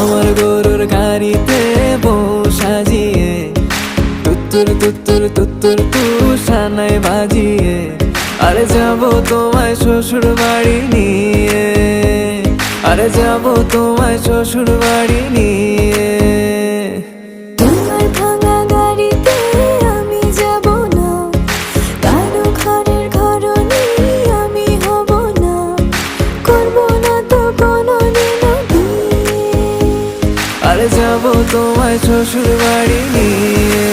আমার গরুর গাড়িতে বউ সাজিয়ে তুত্তুর তুত্তুর তুত্তুর তুষানায় বাজিয়ে আরে যাবো তোমায় শ্বশুর বাড়ি নিয়ে, আরে যাবো তোমায় শ্বশুর বাড়ি নিয়ে। তোমার ভাঙা গাড়িতে আমি যাব না, কারো ঘরের ঘরনি আমি হব না, করব না তো কোনোদিনও বিয়ে। আরে যাবো তোমায় শ্বশুর বাড়ি নিয়ে।